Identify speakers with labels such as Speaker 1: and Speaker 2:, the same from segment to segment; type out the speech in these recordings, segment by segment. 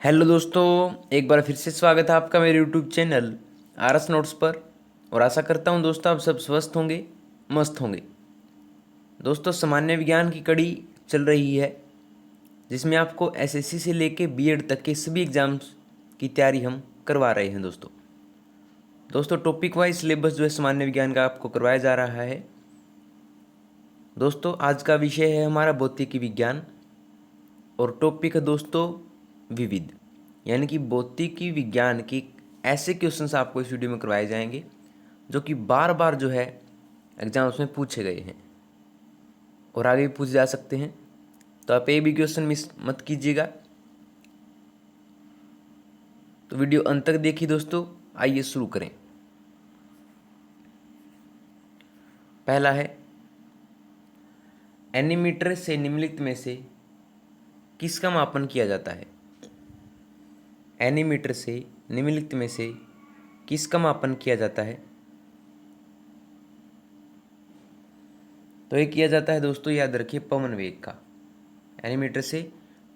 Speaker 1: Hello दोस्तों, एक बार फिर से स्वागत है आपका मेरे यूट्यूब चैनल आरएस नोट्स पर। और आशा करता हूं दोस्तों आप सब स्वस्थ होंगे, मस्त होंगे। दोस्तों, सामान्य विज्ञान की कड़ी चल रही है जिसमें आपको एसएससी से लेके बीएड तक के सभी एग्ज़ाम्स की तैयारी हम करवा रहे हैं। दोस्तों टॉपिक वाइज सिलेबस जो है सामान्य विज्ञान का आपको करवाया जा रहा है। दोस्तों आज का विषय है हमारा भौतिकी विज्ञान और टॉपिक है दोस्तों विविध, यानी कि भौतिकी विज्ञान के ऐसे क्वेश्चंस आपको इस वीडियो में करवाए जाएंगे जो कि बार बार जो है एग्जाम्स में पूछे गए हैं और आगे भी पूछे जा सकते हैं। तो आप एक भी क्वेश्चन मिस मत कीजिएगा। तो वीडियो अंत तक देखिए दोस्तों। आइए शुरू करें। पहला है, एनीमीटर से निम्नलिखित में से किसका मापन किया जाता है? एनीमीटर से निम्नलिखित में से किसका मापन किया जाता है? तो ये किया जाता है दोस्तों, याद रखिए, पवन वेग का। एनीमीटर से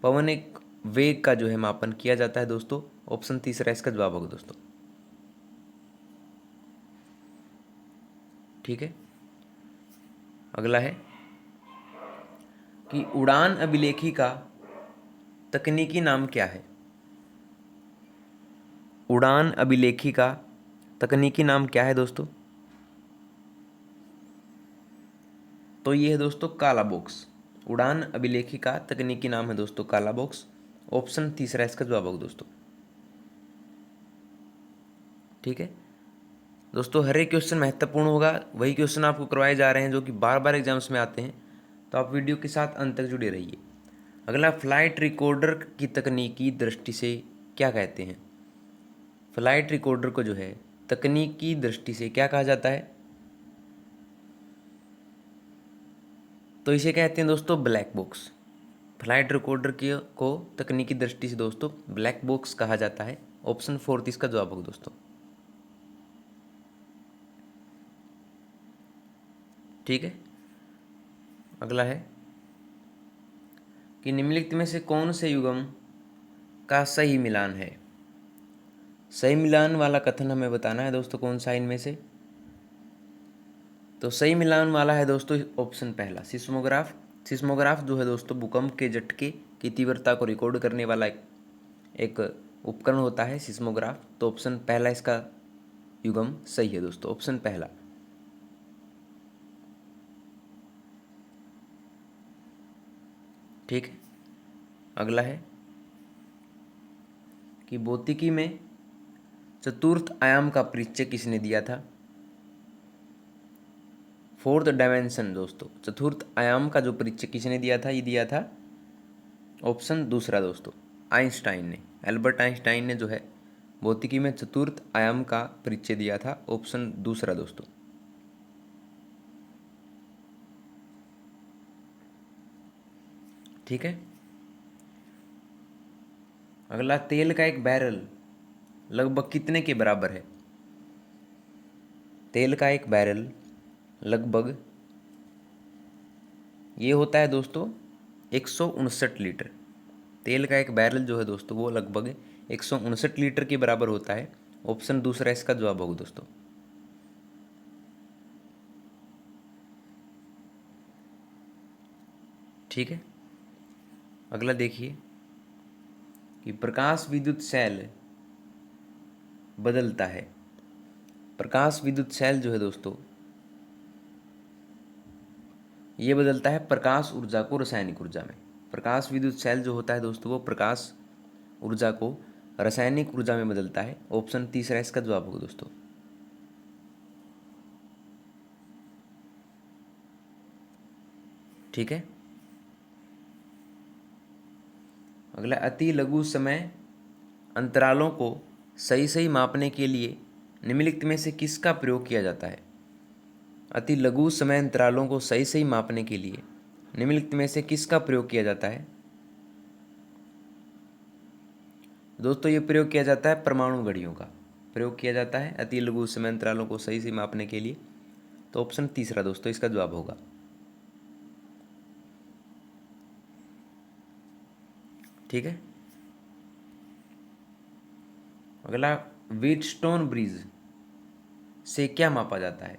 Speaker 1: पवन एक वेग का जो है मापन किया जाता है दोस्तों। ऑप्शन तीसरा इसका जवाब होगा दोस्तों। ठीक है, अगला है कि उड़ान अभिलेखी का तकनीकी नाम क्या है? उड़ान अभिलेखी का तकनीकी नाम क्या है दोस्तों? तो ये है दोस्तों काला बॉक्स। उड़ान अभिलेखी का तकनीकी नाम है दोस्तों काला बॉक्स। ऑप्शन तीसरा इसका जवाब होगा दोस्तों। ठीक है दोस्तों, हर एक क्वेश्चन महत्वपूर्ण होगा। वही क्वेश्चन आपको करवाए जा रहे हैं जो कि बार बार एग्जाम्स में आते हैं। तो आप वीडियो के साथ अंत तक जुड़े रहिए। अगला, फ्लाइट रिकॉर्डर की तकनीकी दृष्टि से क्या कहते हैं? फ्लाइट रिकॉर्डर को जो है तकनीकी दृष्टि से क्या कहा जाता है? तो इसे कहते हैं दोस्तों ब्लैक बॉक्स। फ्लाइट रिकॉर्डर को तकनीकी दृष्टि से दोस्तों ब्लैक बॉक्स कहा जाता है। ऑप्शन फोर्थ इसका जवाब होगा दोस्तों। ठीक है, अगला है कि निम्नलिखित में से कौन से युग्म का सही मिलान है? सही मिलान वाला कथन हमें बताना है दोस्तों, कौन सा इनमें से? तो सही मिलान वाला है दोस्तों ऑप्शन पहला, सिस्मोग्राफ। सिस्मोग्राफ जो है दोस्तों भूकंप के झटके की तीव्रता को रिकॉर्ड करने वाला एक उपकरण होता है सिस्मोग्राफ। तो ऑप्शन पहला इसका युग्म सही है दोस्तों, ऑप्शन पहला। ठीक है, अगला है कि भौतिकी में चतुर्थ आयाम का परिचय किसने दिया था? फोर्थ डायमेंशन दोस्तों, चतुर्थ आयाम का जो परिचय किसने दिया था? ये दिया था ऑप्शन दूसरा दोस्तों, आइंस्टाइन ने। एल्बर्ट आइंस्टाइन ने जो है भौतिकी में चतुर्थ आयाम का परिचय दिया था। ऑप्शन दूसरा दोस्तों। ठीक है, अगला, तेल का एक बैरल लगभग कितने के बराबर है? तेल का एक बैरल लगभग ये होता है दोस्तों 159 लीटर। तेल का एक बैरल जो है दोस्तों वो लगभग 159 लीटर के बराबर होता है। ऑप्शन दूसरा इसका जवाब होगा दोस्तों। ठीक है, अगला देखिए कि प्रकाश विद्युत सेल बदलता है। प्रकाश विद्युत सेल जो है दोस्तों ये बदलता है प्रकाश ऊर्जा को रासायनिक ऊर्जा में। प्रकाश विद्युत सेल जो होता है दोस्तों वो प्रकाश ऊर्जा को रासायनिक ऊर्जा में बदलता है। ऑप्शन तीसरा इसका जवाब होगा दोस्तों। ठीक है, अगला, अति लघु समय अंतरालों को सही सही मापने के लिए निम्नलिखित में से किसका प्रयोग किया जाता है? अति लघु समय अंतरालों को सही सही मापने के लिए निम्नलिखित में से किसका प्रयोग किया जाता है? दोस्तों ये प्रयोग किया जाता है परमाणु घड़ियों का प्रयोग किया जाता है अति लघु समय अंतरालों को सही से मापने के लिए। तो ऑप्शन तीसरा दोस्तों इसका जवाब होगा। ठीक है, अगला, व्हीटस्टोन ब्रिज से क्या मापा जाता है?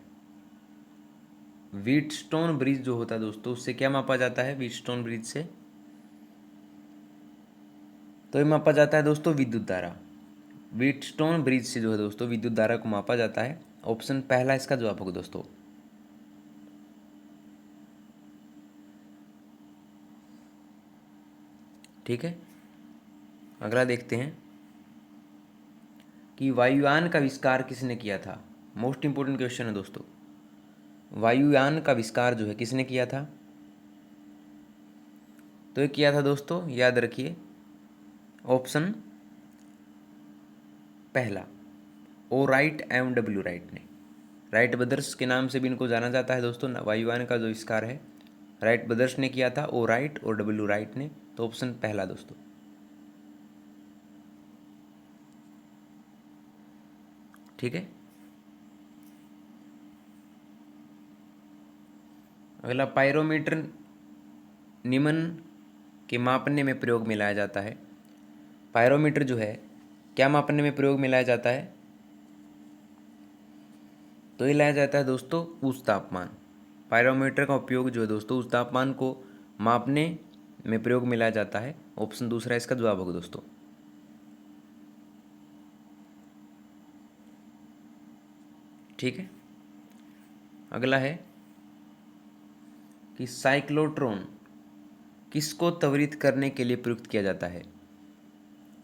Speaker 1: व्हीटस्टोन ब्रिज जो होता है दोस्तों, उससे क्या मापा जाता है? व्हीटस्टोन ब्रिज से तो ये मापा जाता है दोस्तों विद्युत धारा। व्हीटस्टोन ब्रिज से जो है दोस्तों विद्युत धारा को मापा जाता है। ऑप्शन पहला इसका जवाब होगा दोस्तों। ठीक है, अगला देखते हैं कि वायुयान का आविष्कार किसने किया था? मोस्ट इंपोर्टेंट क्वेश्चन है दोस्तों। वायुयान का आविष्कार जो है किसने किया था? तो ये किया था दोस्तों, याद रखिए, ऑप्शन पहला, ओ राइट एवं डब्ल्यू राइट ने। राइट ब्रदर्स के नाम से भी इनको जाना जाता है दोस्तों। वायुयान का जो आविष्कार है राइट ब्रदर्स ने किया था, ओ राइट और डब्ल्यू राइट ने। तो ऑप्शन पहला दोस्तों। ठीक है, अगला, पायरोमीटर निम्न के मापने में प्रयोग में लाया जाता है। पायरोमीटर जो है क्या मापने में प्रयोग में लाया जाता है? तो ये लाया जाता है दोस्तों उच्च तापमान। पायरोमीटर का उपयोग जो है दोस्तों उच्च तापमान को मापने में प्रयोग में लाया जाता है। ऑप्शन दूसरा इसका जवाब होगा दोस्तों। ठीक है, अगला है कि साइक्लोट्रॉन किसको त्वरित करने के लिए प्रयुक्त किया जाता है?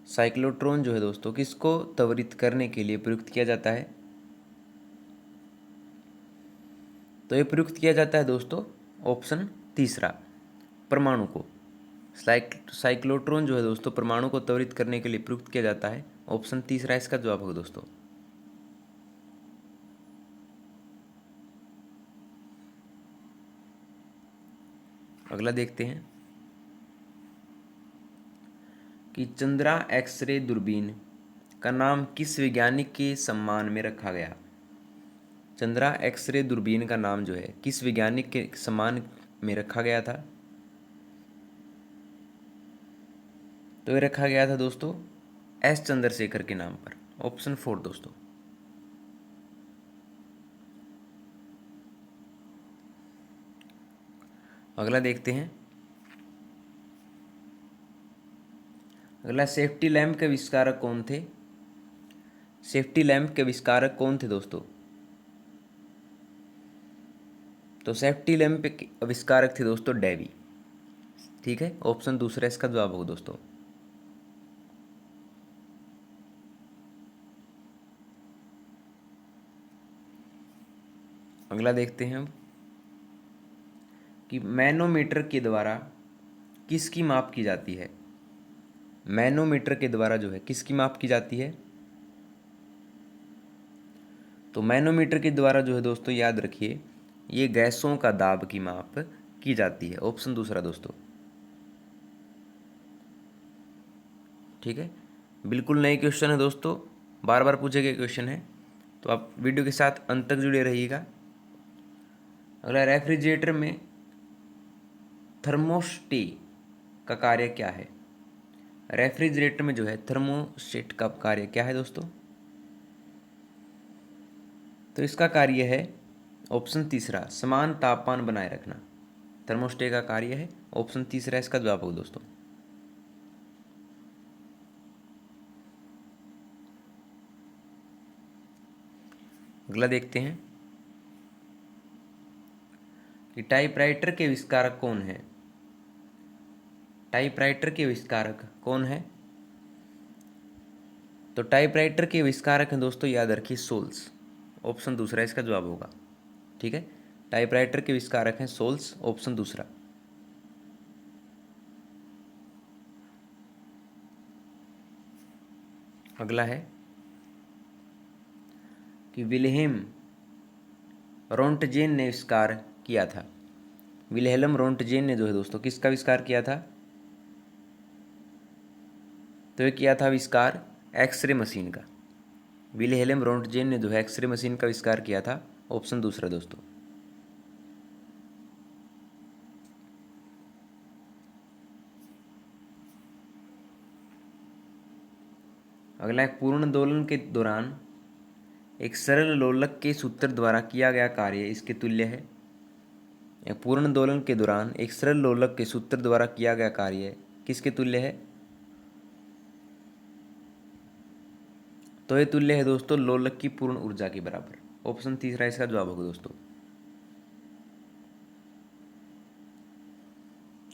Speaker 1: साइक्लोट्रॉन जो है दोस्तों किसको त्वरित करने के लिए प्रयुक्त किया जाता है? तो ये प्रयुक्त किया जाता है दोस्तों ऑप्शन तीसरा, परमाणु को। साइक्लोट्रॉन जो है दोस्तों परमाणु को त्वरित करने के लिए प्रयुक्त किया जाता है। ऑप्शन तीसरा इसका जवाब होगा दोस्तों। अगला देखते हैं कि चंद्रा एक्सरे दूरबीन का नाम किस वैज्ञानिक के सम्मान में रखा गया? चंद्रा एक्सरे दूरबीन का नाम जो है किस वैज्ञानिक के सम्मान में रखा गया था? तो ये रखा गया था दोस्तों एस चंद्रशेखर के नाम पर। ऑप्शन 4 दोस्तों। अगला देखते हैं, अगला, सेफ्टी लैंप के आविष्कारक कौन थे? सेफ्टी लैंप के आविष्कारक कौन थे दोस्तों? तो सेफ्टी लैंप के आविष्कारक थे दोस्तों डेवी। ठीक है, ऑप्शन दूसरा इसका जवाब होगा दोस्तों। अगला देखते हैं हम कि मैनोमीटर के द्वारा किसकी माप की जाती है? मैनोमीटर के द्वारा जो है किसकी माप की जाती है? तो मैनोमीटर के द्वारा जो है दोस्तों याद रखिए, ये गैसों का दाब की माप की जाती है। ऑप्शन दूसरा दोस्तों। ठीक है, बिल्कुल नए क्वेश्चन है दोस्तों, बार बार पूछे गए क्वेश्चन है, तो आप वीडियो के साथ अंत तक जुड़े रहिएगा। अगला, रेफ्रिजरेटर में थर्मोस्टेट का कार्य क्या है? रेफ्रिजरेटर में जो है थर्मोस्टेट का कार्य क्या है दोस्तों? तो इसका कार्य है ऑप्शन तीसरा, समान तापमान बनाए रखना। थर्मोस्टेट का कार्य है, ऑप्शन तीसरा इसका जवाब होगा दोस्तों। अगला देखते हैं कि टाइपराइटर के आविष्कारक कौन है? टाइपराइटर के आविष्कारक कौन है? तो टाइपराइटर के आविष्कारक हैं दोस्तों, याद रखिए, सोल्स। ऑप्शन दूसरा इसका जवाब होगा। ठीक है, टाइपराइटर के आविष्कारक हैं सोल्स। ऑप्शन दूसरा। अगला है कि विल्हेम रोंटजेन ने आविष्कार किया था। विल्हेल्म रोंटजेन ने जो है दोस्तों किसका आविष्कार किया था? तो ये किया था आविष्कार एक्सरे मशीन का। विल्हेल्म रोंटजेन ने जो है एक्सरे मशीन का आविष्कार किया था। ऑप्शन दूसरा दोस्तों। अगला है पूर्ण दोलन के दौरान एक सरल लोलक के सूत्र द्वारा किया गया कार्य इसके तुल्य है। एक पूर्ण दोलन के दौरान एक सरल लोलक के सूत्र द्वारा किया गया कार्य किसके तुल्य है? तो ये तुल्य है दोस्तों लोलक की पूर्ण ऊर्जा के बराबर। ऑप्शन तीसरा इसका जवाब होगा दोस्तों।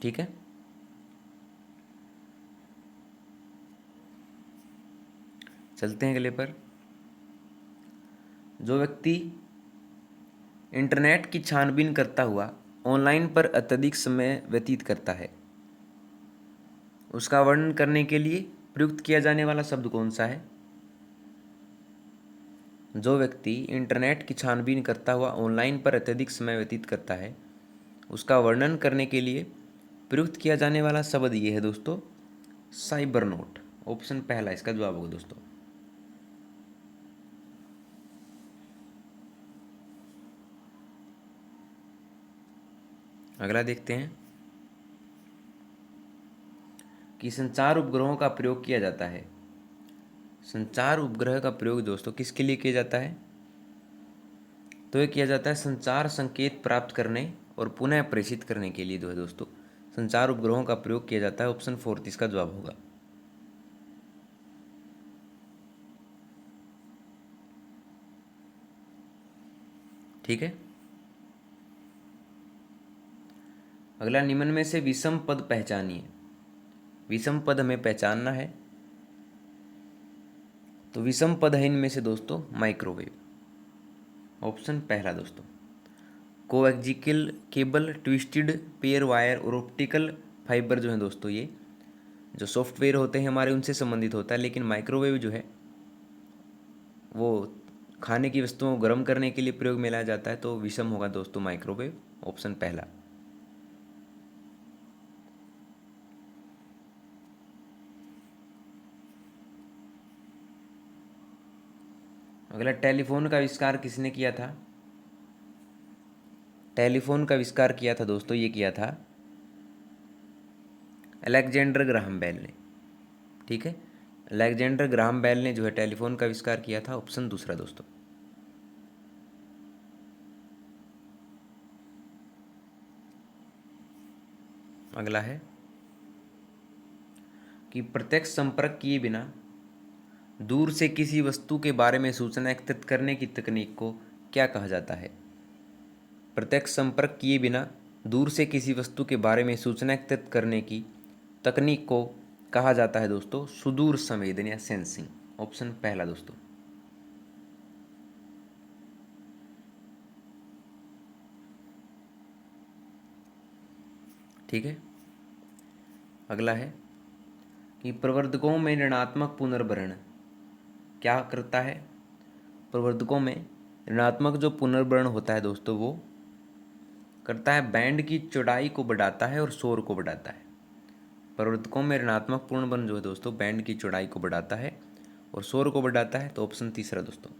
Speaker 1: ठीक है, चलते हैं अगले पर। जो व्यक्ति इंटरनेट की छानबीन करता हुआ ऑनलाइन पर अत्यधिक समय व्यतीत करता है, उसका वर्णन करने के लिए प्रयुक्त किया जाने वाला शब्द कौन सा है? जो व्यक्ति इंटरनेट की छानबीन करता हुआ ऑनलाइन पर अत्यधिक समय व्यतीत करता है, उसका वर्णन करने के लिए प्रयुक्त किया जाने वाला शब्द ये है दोस्तों साइबर नोट। ऑप्शन पहला इसका जवाब होगा दोस्तों। अगला देखते हैं कि संचार उपग्रहों का प्रयोग किया जाता है। संचार उपग्रह का प्रयोग दोस्तों किसके लिए किया जाता है? तो ये किया जाता है संचार संकेत प्राप्त करने और पुनः प्रेषित करने के लिए जो है दोस्तों संचार उपग्रहों का प्रयोग किया जाता है। ऑप्शन फोर्थ इसका जवाब होगा। ठीक है, अगला निम्न में से विषम पद पहचानिए। विषम पद हमें पहचानना है, तो विषम पद है इनमें से दोस्तों माइक्रोवेव। ऑप्शन पहला दोस्तों। Coaxial cable, twisted pair wire और ऑप्टिकल फाइबर जो है दोस्तों ये जो सॉफ्टवेयर होते हैं हमारे उनसे संबंधित होता है, लेकिन माइक्रोवेव जो है वो खाने की वस्तुओं को गर्म करने के लिए प्रयोग में लाया जाता है, तो विषम होगा दोस्तों माइक्रोवेव। ऑप्शन पहला। अगला टेलीफोन का आविष्कार किसने किया था? टेलीफोन का आविष्कार किया था दोस्तों ये किया था अलेक्जेंडर ग्राहम बेल ने। ठीक है, अलेक्जेंडर ग्राहम बेल ने जो है टेलीफोन का आविष्कार किया था। ऑप्शन दूसरा दोस्तों। अगला है कि प्रत्यक्ष संपर्क किए बिना दूर से किसी वस्तु के बारे में सूचना एकत्रित करने की तकनीक को क्या कहा जाता है? प्रत्यक्ष संपर्क किए बिना दूर से किसी वस्तु के बारे में सूचना एकत्रित करने की तकनीक को कहा जाता है दोस्तों सुदूर संवेदन या सेंसिंग। ऑप्शन पहला दोस्तों। ठीक है, अगला है कि प्रवर्धकों में ऋणात्मक पुनर्भरण क्या करता है? प्रवर्धकों में ऋणात्मक जो पुनर्भरण होता है दोस्तों वो करता है बैंड की चौड़ाई को बढ़ाता है और शोर को बढ़ाता है। प्रवर्धकों में ऋणात्मक पुनर्भरण जो है दोस्तों बैंड की चौड़ाई को बढ़ाता है और शोर को बढ़ाता है, तो ऑप्शन तीसरा दोस्तों।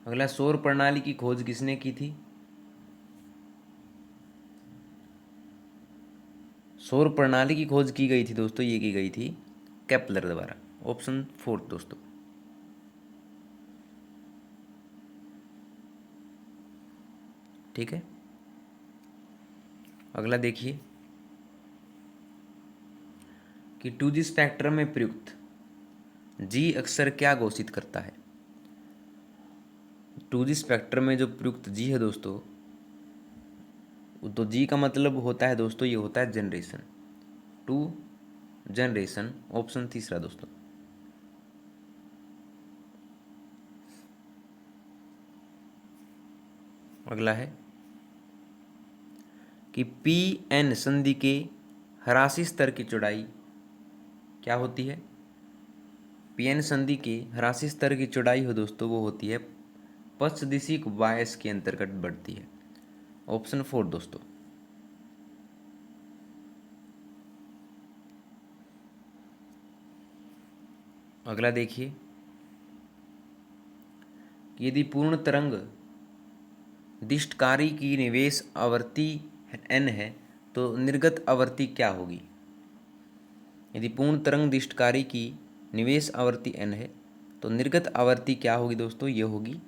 Speaker 1: अगला सौर प्रणाली की खोज किसने की थी? सौर प्रणाली की खोज की गई थी दोस्तों ये की गई थी केपलर द्वारा। ऑप्शन फोर्थ दोस्तों। ठीक है, अगला देखिए कि 2G स्पेक्ट्रम में प्रयुक्त जी अक्षर क्या घोषित करता है? 2G स्पेक्ट्रम में जो प्रयुक्त जी है दोस्तों तो जी का मतलब होता है दोस्तों ये होता है जनरेशन, टू जनरेशन। ऑप्शन तीसरा दोस्तों। अगला है कि पी एन संधि के हरासी स्तर की चौड़ाई क्या होती है? पी एन संधि के हरासी स्तर की चौड़ाई हो दोस्तों वो होती है पश्चदिशी बायस के अंतर्गत बढ़ती है। ऑप्शन फोर दोस्तों। अगला देखिए कि यदि पूर्ण तरंग दिष्टकारी की निवेश आवृत्ति n है तो निर्गत आवृत्ति क्या होगी। यदि पूर्ण तरंग दिष्टकारी की निवेश आवृत्ति n है तो निर्गत आवृत्ति क्या होगी दोस्तों, ये होगी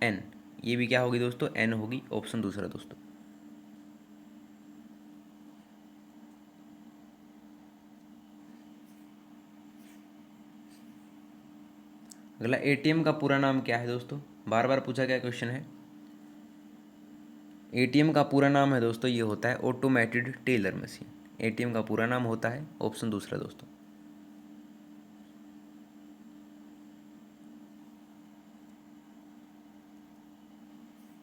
Speaker 1: n। ये भी क्या होगी दोस्तों, n होगी। ऑप्शन दूसरा दोस्तों। अगला एटीएम का पूरा नाम क्या है दोस्तों, बार बार पूछा गया क्वेश्चन है। एटीएम का पूरा नाम है दोस्तों, ये होता है ऑटोमेटेड टेलर मशीन। एटीएम का पूरा नाम होता है ऑप्शन दूसरा दोस्तों।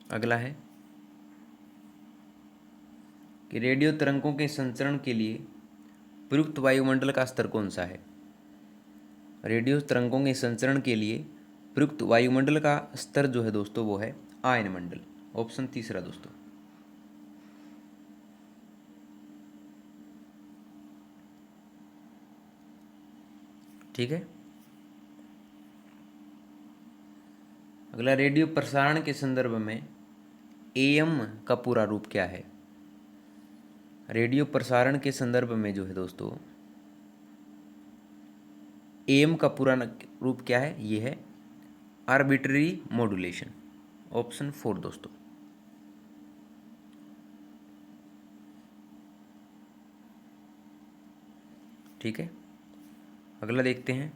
Speaker 1: अगला है कि रेडियो तरंगों के संचरण के लिए प्रयुक्त वायुमंडल का स्तर कौन सा है। रेडियो तरंगों के संचरण के लिए प्रयुक्त वायुमंडल का स्तर जो है दोस्तों वो है आयन मंडल। ऑप्शन तीसरा दोस्तों। ठीक है। अगला, रेडियो प्रसारण के संदर्भ में एएम का पूरा रूप क्या है। रेडियो प्रसारण के संदर्भ में जो है दोस्तों एएम का पूरा रूप क्या है, ये है आर्बिट्ररी मॉड्यूलेशन। ऑप्शन 4 दोस्तों। ठीक है। अगला देखते हैं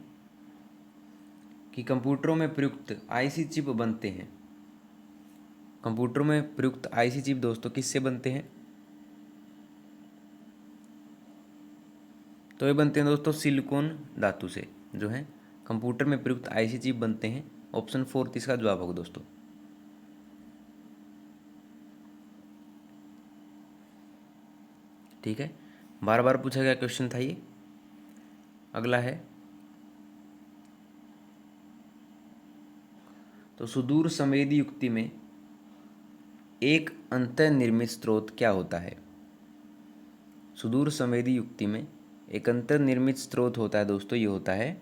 Speaker 1: कि कंप्यूटरों में प्रयुक्त आईसी चिप बनते हैं। कंप्यूटरों में प्रयुक्त आईसी चिप दोस्तों किससे बनते हैं, तो ये बनते हैं दोस्तों सिलिकॉन धातु से। जो है कंप्यूटर में प्रयुक्त आईसी चिप बनते हैं। ऑप्शन 4 इसका जवाब होगा दोस्तों। ठीक है, बार बार पूछा गया क्वेश्चन था ये। अगला है तो सुदूर संवेदी युक्ति में एक अंतर्निर्मित स्रोत क्या होता है। सुदूर संवेदी युक्ति में एक अंतर्निर्मित स्रोत होता है दोस्तों, ये होता है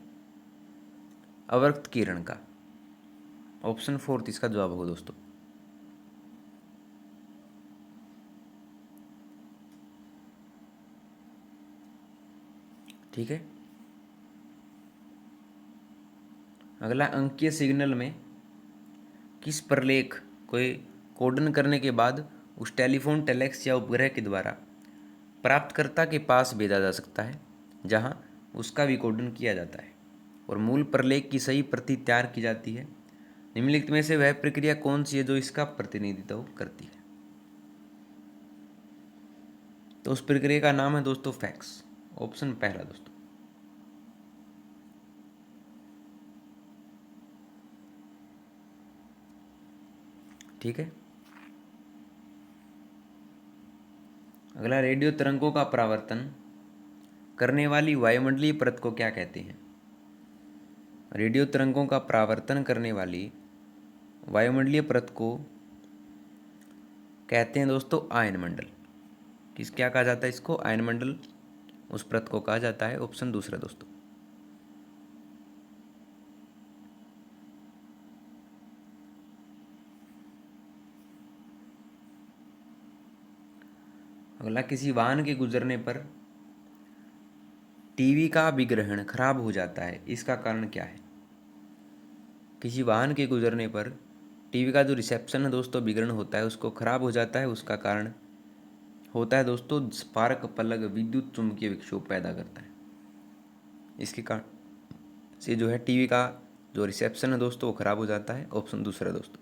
Speaker 1: अवर्त किरण का। ऑप्शन 4 इसका जवाब होगा दोस्तों। ठीक है। अगला, अंकीय सिग्नल में किस प्रलेख को कोडन करने के बाद उस टेलीफोन, टेलेक्स या उपग्रह के द्वारा प्राप्तकर्ता के पास भेजा जा सकता है जहां उसका विकोडन किया जाता है और मूल प्रलेख की सही प्रति तैयार की जाती है। निम्नलिखित में से वह प्रक्रिया कौन सी है जो इसका प्रतिनिधित्व करती है। तो उस प्रक्रिया का नाम है दोस्तों फैक्स। ऑप्शन पहला दोस्तों। ठीक है। अगला, रेडियो तरंगों का परावर्तन करने वाली वायुमंडलीय परत को क्या कहते हैं। रेडियो तरंगों का परावर्तन करने वाली वायुमंडलीय परत को कहते हैं दोस्तों आयन मंडल। किस क्या कहा जाता है इसको, आयन मंडल उस परत को कहा जाता है। ऑप्शन दूसरा दोस्तों। अगला, किसी वाहन के गुजरने पर टीवी का विग्रहण खराब हो जाता है, इसका कारण क्या है। किसी वाहन के गुजरने पर टीवी का जो रिसेप्शन है दोस्तों विग्रहण होता है उसको खराब हो जाता है, उसका कारण होता है दोस्तों स्पार्क प्लग विद्युत चुम्बकीय विक्षोभ पैदा करता है। इसके कारण से जो है टीवी का जो रिसेप्शन है दोस्तों वो खराब हो जाता है। ऑप्शन दूसरा दोस्तों।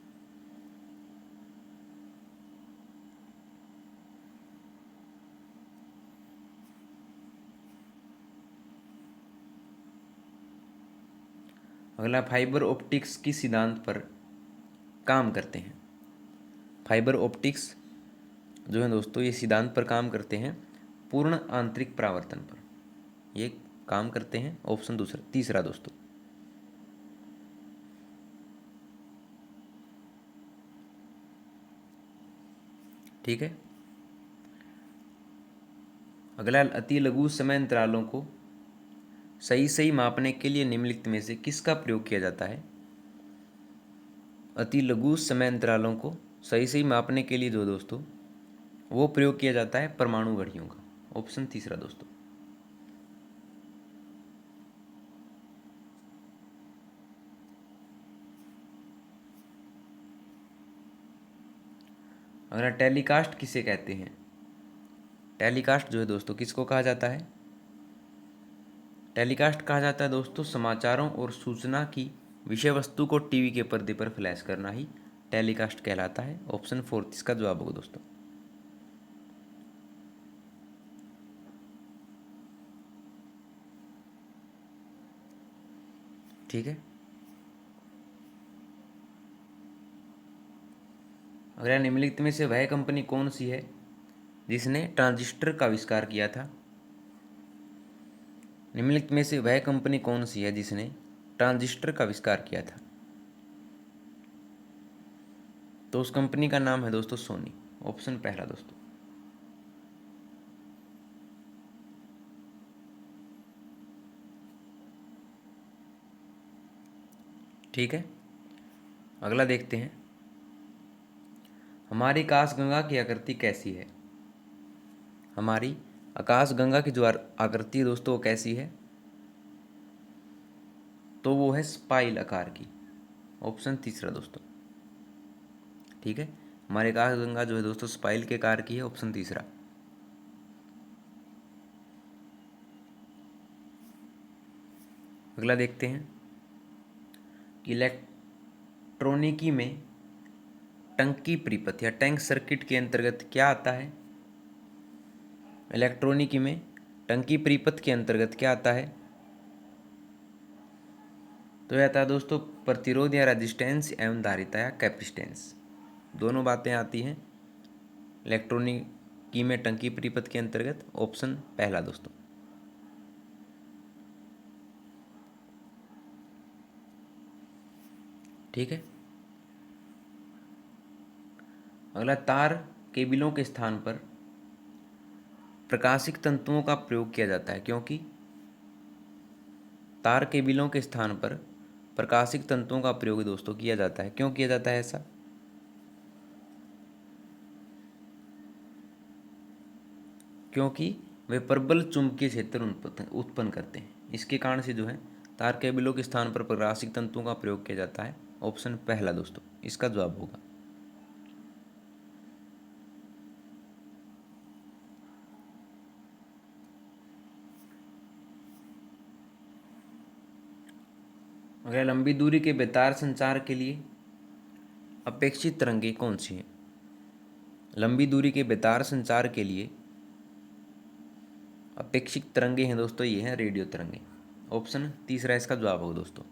Speaker 1: अगला, फाइबर ऑप्टिक्स किस सिद्धांत पर काम करते हैं। फाइबर ऑप्टिक्स जो है दोस्तों ये सिद्धांत पर काम करते हैं पूर्ण आंतरिक परावर्तन पर ये काम करते हैं। ऑप्शन दूसरा तीसरा दोस्तों। ठीक है। अगला, अति लघु समय अंतरालों को सही सही मापने के लिए निम्नलिखित में से किसका प्रयोग किया जाता है। अति लघु समय अंतरालों को सही सही मापने के लिए जो दोस्तों वो प्रयोग किया जाता है परमाणु घड़ियों का। ऑप्शन तीसरा दोस्तों। अगला, टेलीकास्ट किसे कहते हैं? टेलीकास्ट जो है दोस्तों किसको कहा जाता है? टेलीकास्ट कहा जाता है दोस्तों समाचारों और सूचना की विषय वस्तु को टीवी के पर्दे पर फ्लैश करना ही टेलीकास्ट कहलाता है। ऑप्शन फोर्थ इसका जवाब होगा दोस्तों। ठीक है। अगला, निम्नलिखित में से वह कंपनी कौन सी है जिसने ट्रांजिस्टर का आविष्कार किया था? निम्नलिखित में से वह कंपनी कौन सी है जिसने ट्रांजिस्टर का आविष्कार किया था? तो उस कंपनी का नाम है दोस्तों सोनी। ऑप्शन पहला दोस्तों। ठीक है। अगला देखते हैं, हमारी आकाशगंगा की आकृति कैसी है? हमारी आकाशगंगा की जो आकृति है दोस्तों वो कैसी है? तो वो है स्पाइल आकार की। ऑप्शन तीसरा दोस्तों। ठीक है, हमारी आकाशगंगा जो है दोस्तों स्पाइल के आकार की है। ऑप्शन तीसरा। अगला देखते हैं कि इलेक्ट्रॉनिकी में टंकी परिपथ या टैंक सर्किट के अंतर्गत क्या आता है? इलेक्ट्रॉनिकी में टंकी परिपथ के अंतर्गत क्या आता है? तो यह आता है दोस्तों प्रतिरोध या रेजिस्टेंस एवं धारिता या कैपेसिटेंस, दोनों बातें आती हैं इलेक्ट्रॉनिकी में टंकी परिपथ के अंतर्गत। ऑप्शन पहला दोस्तों। ठीक है। अगला, तार केबलों के स्थान पर प्रकाशिक तंतुओं का प्रयोग किया जाता है क्योंकि? तार केबलों के स्थान पर प्रकाशिक तंतुओं का प्रयोग दोस्तों किया जाता है, क्यों किया जाता है ऐसा? क्योंकि वे प्रबल चुंबकीय क्षेत्र उत्पन्न करते हैं। इसके कारण से जो है तार केबलों के स्थान पर प्रकाशिक तंतुओं का प्रयोग किया जाता है। ऑप्शन पहला दोस्तों इसका जवाब होगा। अगर लंबी दूरी के बेतार संचार के लिए अपेक्षित तरंगें कौन सी हैं? लंबी दूरी के बेतार संचार के लिए अपेक्षित तरंगें हैं दोस्तों, ये हैं रेडियो तरंगें। ऑप्शन तीसरा इसका जवाब होगा दोस्तों।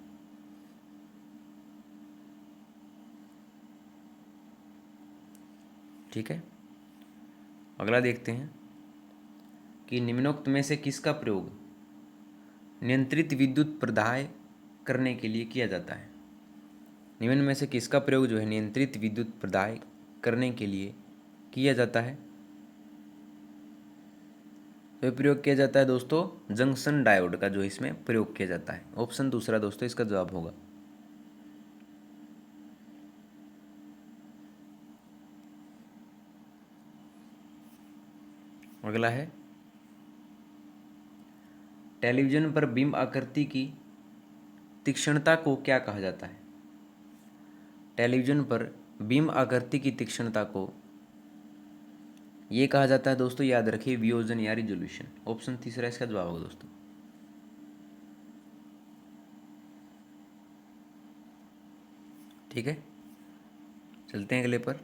Speaker 1: ठीक है। अगला देखते हैं कि निम्नोक्त में से किसका प्रयोग नियंत्रित विद्युत प्रदाय करने के लिए किया जाता है? निम्न में से किसका प्रयोग जो है नियंत्रित विद्युत प्रदाय करने के लिए किया जाता है? तो प्रयोग किया जाता है दोस्तों जंक्शन डायोड का जो इसमें प्रयोग किया जाता है। ऑप्शन दूसरा दोस्तों इसका जवाब होगा। अगला है, टेलीविजन पर बिंब आकृति की तीक्ष्णता को क्या कहा जाता है? टेलीविजन पर बिंब आकृति की तीक्ष्णता को ये कहा जाता है दोस्तों, याद रखिए, वियोजन या रिजोल्यूशन। ऑप्शन तीसरा इसका जवाब होगा दोस्तों। ठीक है, चलते हैं अगले पर।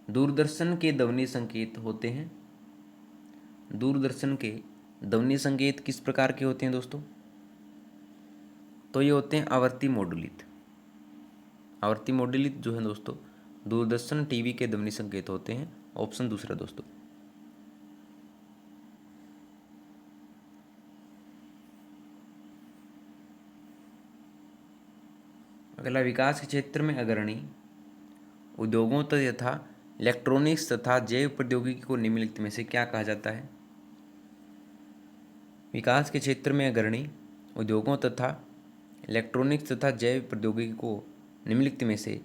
Speaker 1: दूरदर्शन के ध्वनि संकेत होते हैं। दूरदर्शन के ध्वनि संकेत किस प्रकार के होते हैं दोस्तों? तो ये होते हैं आवर्ती मॉड्यूलित। आवर्ती मॉड्यूलित जो है दोस्तों दूरदर्शन टीवी के ध्वनि संकेत होते हैं। ऑप्शन दूसरा दोस्तों। अगला, विकास के क्षेत्र में अग्रणी उद्योगों तथा इलेक्ट्रॉनिक्स तथा जैव प्रौद्योगिकी को निम्नलिखित में से क्या कहा जाता है? विकास के क्षेत्र में अग्रणी उद्योगों तथा इलेक्ट्रॉनिक्स तथा जैव प्रौद्योगिकी को निम्नलिखित में से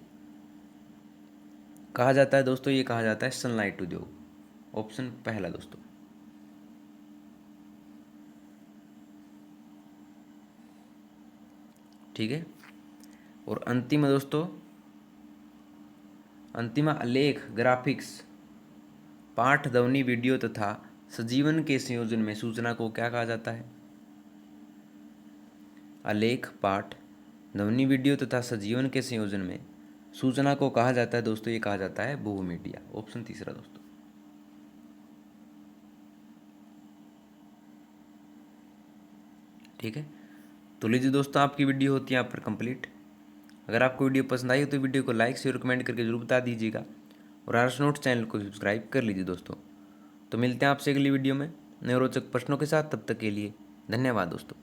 Speaker 1: कहा जाता है दोस्तों, ये कहा जाता है सनलाइट उद्योग। ऑप्शन पहला दोस्तों। ठीक है। और अंतिम है दोस्तों, अंतिम आलेख, ग्राफिक्स, पाठ, ध्वनि, वीडियो तथा सजीवन के संयोजन में सूचना को क्या कहा जाता है? आलेख, पाठ, ध्वनि, वीडियो तथा सजीवन के संयोजन में सूचना को कहा जाता है दोस्तों, ये कहा जाता है बहु मीडिया। ऑप्शन तीसरा दोस्तों। ठीक है। तो लीजिए दोस्तों, आपकी वीडियो होती है यहाँ पर कंप्लीट। अगर आपको वीडियो पसंद आई हो तो वीडियो को लाइक शेयर कमेंट करके जरूर बता दीजिएगा, और आरएस नोट्स चैनल को सब्सक्राइब कर लीजिए दोस्तों। तो मिलते हैं आपसे अगली वीडियो में नए रोचक प्रश्नों के साथ। तब तक के लिए धन्यवाद दोस्तों।